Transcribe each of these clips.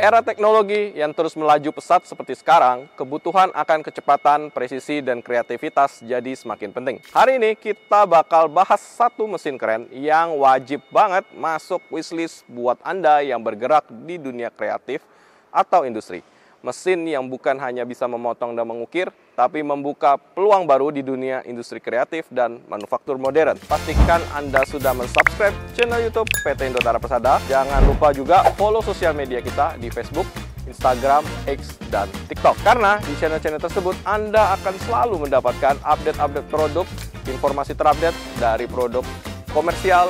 era teknologi yang terus melaju pesat seperti sekarang, kebutuhan akan kecepatan, presisi, dan kreativitas jadi semakin penting. Hari ini kita bakal bahas satu mesin keren yang wajib banget masuk wishlist buat Anda yang bergerak di dunia kreatif atau industri. Mesin yang bukan hanya bisa memotong dan mengukir, tapi membuka peluang baru di dunia industri kreatif dan manufaktur modern. Pastikan Anda sudah mensubscribe channel YouTube PT Indotara Persada. Jangan lupa juga follow sosial media kita di Facebook, Instagram, X, dan TikTok. Karena di channel-channel tersebut Anda akan selalu mendapatkan update-update produk, informasi terupdate dari produk komersial,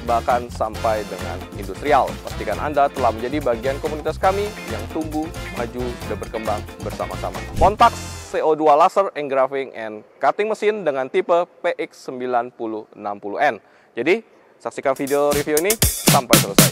bahkan sampai dengan industrial. Pastikan Anda telah menjadi bagian komunitas kami yang tumbuh, maju, dan berkembang bersama-sama. Montax CO2 Laser Engraving and Cutting Machine dengan tipe PX9060N. Jadi, saksikan video review ini sampai selesai.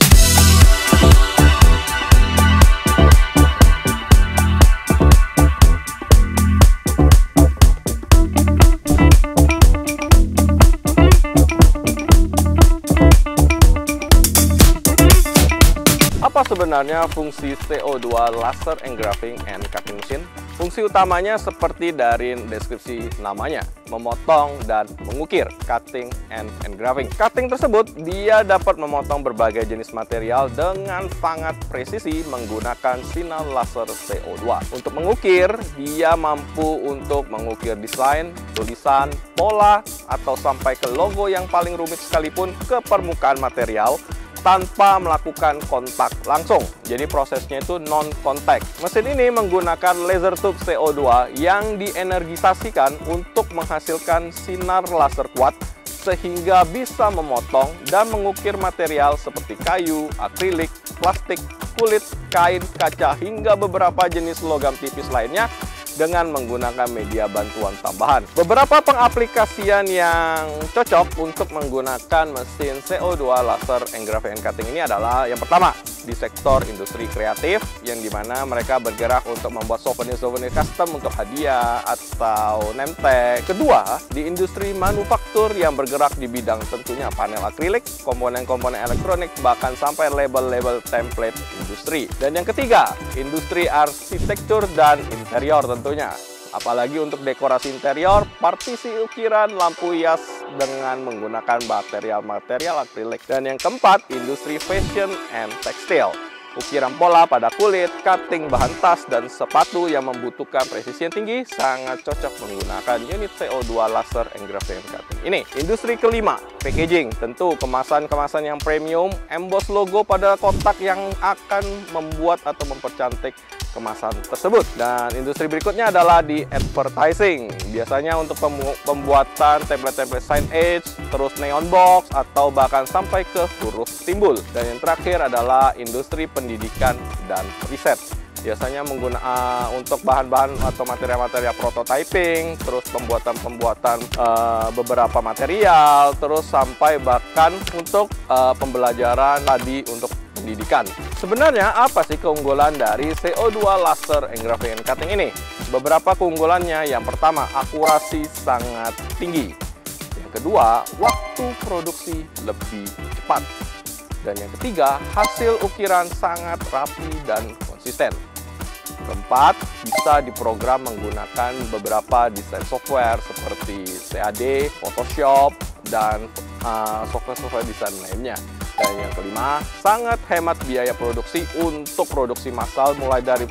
Apa sebenarnya fungsi CO2 Laser Engraving and Cutting Machine? Fungsi utamanya seperti dari deskripsi namanya, memotong dan mengukir, cutting and engraving. Cutting tersebut, dia dapat memotong berbagai jenis material dengan sangat presisi menggunakan sinar laser CO2. Untuk mengukir, dia mampu untuk mengukir desain, tulisan, pola, atau sampai ke logo yang paling rumit sekalipun ke permukaan material tanpa melakukan kontak langsung. Jadi prosesnya itu non-contact. Mesin ini menggunakan laser tube CO2 yang dienergisasikan untuk menghasilkan sinar laser kuat sehingga bisa memotong dan mengukir material seperti kayu, akrilik, plastik, kulit, kain, kaca, hingga beberapa jenis logam tipis lainnya dengan menggunakan media bantuan tambahan. Beberapa pengaplikasian yang cocok untuk menggunakan mesin CO2 Laser Engraving and Cutting ini adalah yang pertama, di sektor industri kreatif yang dimana mereka bergerak untuk membuat souvenir-souvenir custom untuk hadiah atau name tag. Kedua, di industri manufaktur yang bergerak di bidang tentunya panel akrilik, komponen-komponen elektronik, bahkan sampai label-label template industri. Dan yang ketiga, industri arsitektur dan interior tentunya. Apalagi untuk dekorasi interior, partisi ukiran, lampu hias dengan menggunakan material akrilik. Dan yang keempat, industri fashion and textile. Ukiran pola pada kulit, cutting bahan tas dan sepatu yang membutuhkan presisi yang tinggi sangat cocok menggunakan unit CO2 Laser Engraving and Cutting ini. Industri kelima, packaging. Tentu kemasan-kemasan yang premium, emboss logo pada kotak yang akan membuat atau mempercantik kemasan tersebut. Dan industri berikutnya adalah di advertising. Biasanya untuk pembuatan template-template signage, terus neon box, atau bahkan sampai ke huruf timbul. Dan yang terakhir adalah industri pendidikan dan riset. Biasanya menggunakan untuk bahan-bahan atau material-material prototyping, terus pembuatan beberapa material, terus sampai bahkan untuk pembelajaran tadi untuk pendidikan. Sebenarnya apa sih keunggulan dari CO2 Laser Engraving and Cutting ini? Beberapa keunggulannya, yang pertama, akurasi sangat tinggi. Yang kedua, waktu produksi lebih cepat. Dan yang ketiga, hasil ukiran sangat rapi dan konsisten. Keempat, bisa diprogram menggunakan beberapa desain software seperti CAD, Photoshop, dan software-software desain lainnya. Dan yang kelima, sangat hemat biaya produksi untuk produksi massal mulai dari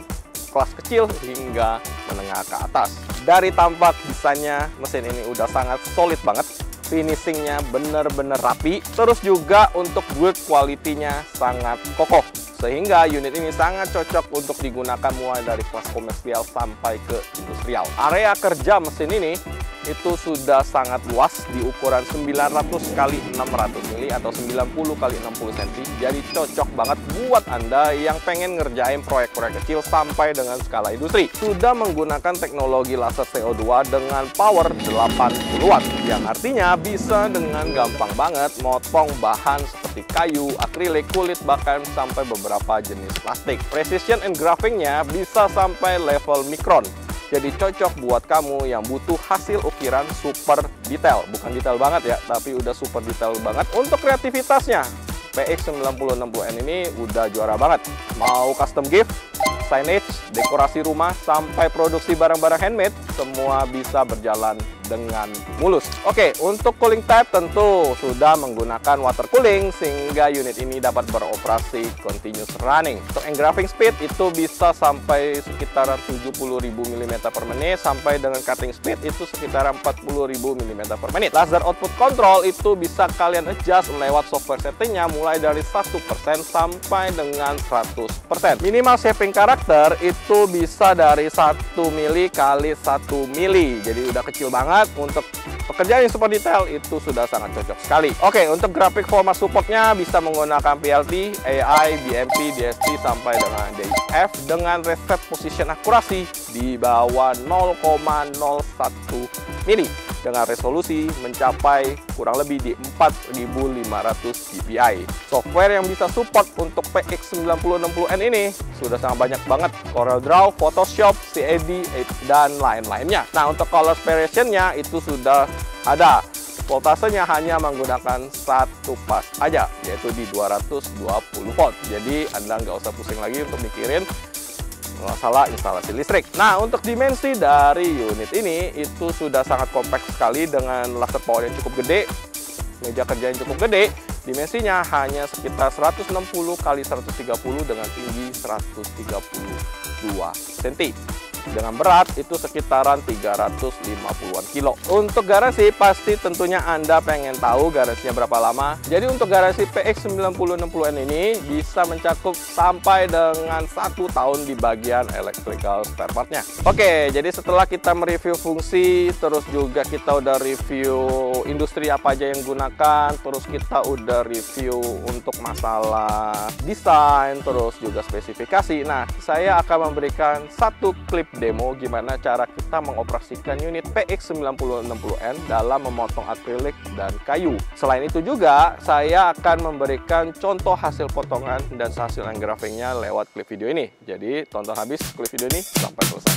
kelas kecil hingga menengah ke atas. Dari tampak desainnya, mesin ini udah sangat solid banget. Finishingnya bener-bener rapi. Terus juga untuk build quality-nya sangat kokoh. Sehingga unit ini sangat cocok untuk digunakan mulai dari kelas komersial sampai ke industrial. Area kerja mesin ini itu sudah sangat luas di ukuran 900 x 600 mili atau 90 x 60 cm. Jadi cocok banget buat Anda yang pengen ngerjain proyek-proyek kecil sampai dengan skala industri. Sudah menggunakan teknologi laser CO2 dengan power 80 watt, yang artinya bisa dengan gampang banget motong bahan seperti kayu, akrilik, kulit, bahkan sampai beberapa jenis plastik. Precision engravingnya bisa sampai level mikron. Jadi cocok buat kamu yang butuh hasil ukiran super detail. Bukan detail banget ya, tapi udah super detail banget. Untuk kreativitasnya, PX9060N ini udah juara banget. Mau custom gift, signage, dekorasi rumah, sampai produksi barang-barang handmade, semua bisa berjalan dengan mulus. Oke, untuk cooling type tentu sudah menggunakan water cooling sehingga unit ini dapat beroperasi continuous running. Untuk engraving speed itu bisa sampai sekitaran 70.000 mm per menit sampai dengan cutting speed itu sekitaran 40.000 mm per menit. Laser output control itu bisa kalian adjust lewat software settingnya mulai dari 1% sampai dengan 100%. Minimal shaping karakter itu bisa dari 1 mili kali 1 mili. Jadi udah kecil banget. Untuk pekerjaan yang super detail itu sudah sangat cocok sekali. Oke, untuk grafik format supportnya bisa menggunakan PLT, AI, BMP, DSP sampai dengan DXF dengan reset position akurasi di bawah 0,01 mili dengan resolusi mencapai kurang lebih di 4500 dpi. Software yang bisa support untuk PX9060N ini sudah sangat banyak banget. CorelDRAW, Photoshop, CAD, dan lain-lainnya. Nah, untuk color variation-nya itu sudah ada. Voltasenya hanya menggunakan satu pas aja, yaitu di 220 volt. Jadi Anda nggak usah pusing lagi untuk mikirin masalah instalasi listrik. Nah, untuk dimensi dari unit ini itu sudah sangat kompak sekali dengan laser power yang cukup gede, meja kerja yang cukup gede. Dimensinya hanya sekitar 160 x 130 dengan tinggi 132 cm. Dengan berat itu sekitaran 350-an kilo. Untuk garansi pasti tentunya Anda pengen tahu garansinya berapa lama. Jadi untuk garansi PX9060N ini bisa mencakup sampai dengan 1 tahun di bagian electrical spare partnya. Oke, jadi setelah kita mereview fungsi, terus juga kita udah review industri apa aja yang gunakan, terus kita udah review untuk masalah desain, terus juga spesifikasi. Nah, saya akan memberikan satu klip demo gimana cara kita mengoperasikan unit PX9060N dalam memotong akrilik dan kayu. Selain itu juga saya akan memberikan contoh hasil potongan dan hasil engravingnya lewat klip video ini. Jadi tonton habis klip video ini sampai selesai.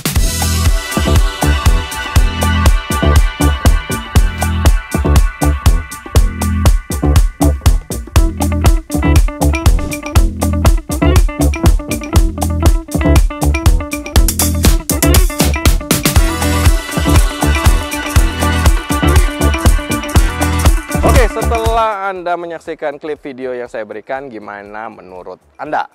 Setelah Anda menyaksikan klip video yang saya berikan, gimana menurut Anda?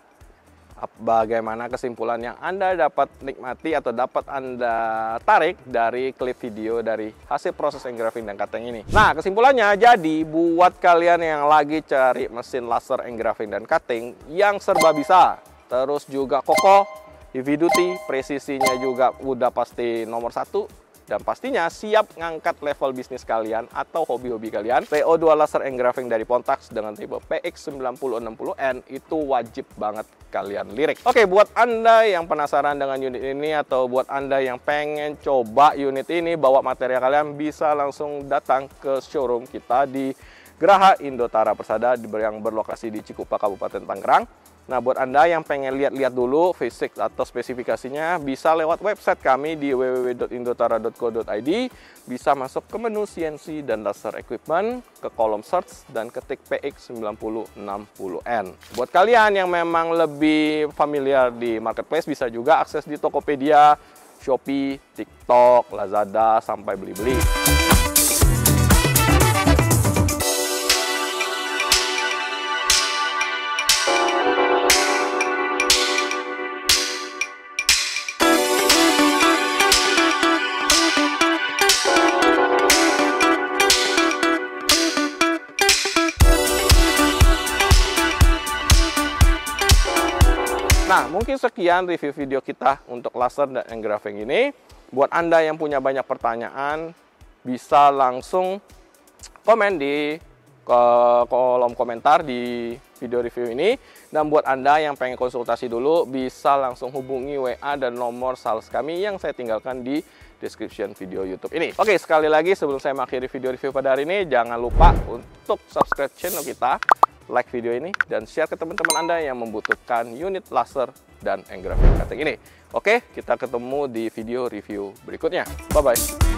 Bagaimana kesimpulan yang Anda dapat nikmati atau dapat Anda tarik dari klip video dari hasil proses engraving dan cutting ini? Nah, kesimpulannya jadi buat kalian yang lagi cari mesin laser engraving dan cutting yang serba bisa, terus juga kokoh, heavy duty, presisinya juga udah pasti nomor 1, dan pastinya siap ngangkat level bisnis kalian atau hobi-hobi kalian, PO2 laser engraving dari Pontax dengan tipe PX9060N itu wajib banget kalian lirik. Oke, buat Anda yang penasaran dengan unit ini atau buat Anda yang pengen coba unit ini, bawa material kalian bisa langsung datang ke showroom kita di Geraha Indotara Persada yang berlokasi di Cikupa, Kabupaten Tangerang. Nah, buat Anda yang pengen lihat-lihat dulu fisik atau spesifikasinya, bisa lewat website kami di www.indotara.co.id, bisa masuk ke menu CNC dan laser equipment, ke kolom search, dan ketik PX9060N. Buat kalian yang memang lebih familiar di marketplace, bisa juga akses di Tokopedia, Shopee, TikTok, Lazada, sampai beli-beli. Nah, mungkin sekian review video kita untuk laser dan engraving ini. Buat Anda yang punya banyak pertanyaan, bisa langsung komen di kolom komentar di video review ini. Dan buat Anda yang pengen konsultasi dulu, bisa langsung hubungi WA dan nomor sales kami yang saya tinggalkan di description video YouTube ini. Oke, sekali lagi sebelum saya mengakhiri video review pada hari ini, jangan lupa untuk subscribe channel kita, like video ini, dan share ke teman-teman Anda yang membutuhkan unit laser dan engraving cutting ini. Oke, kita ketemu di video review berikutnya. Bye-bye.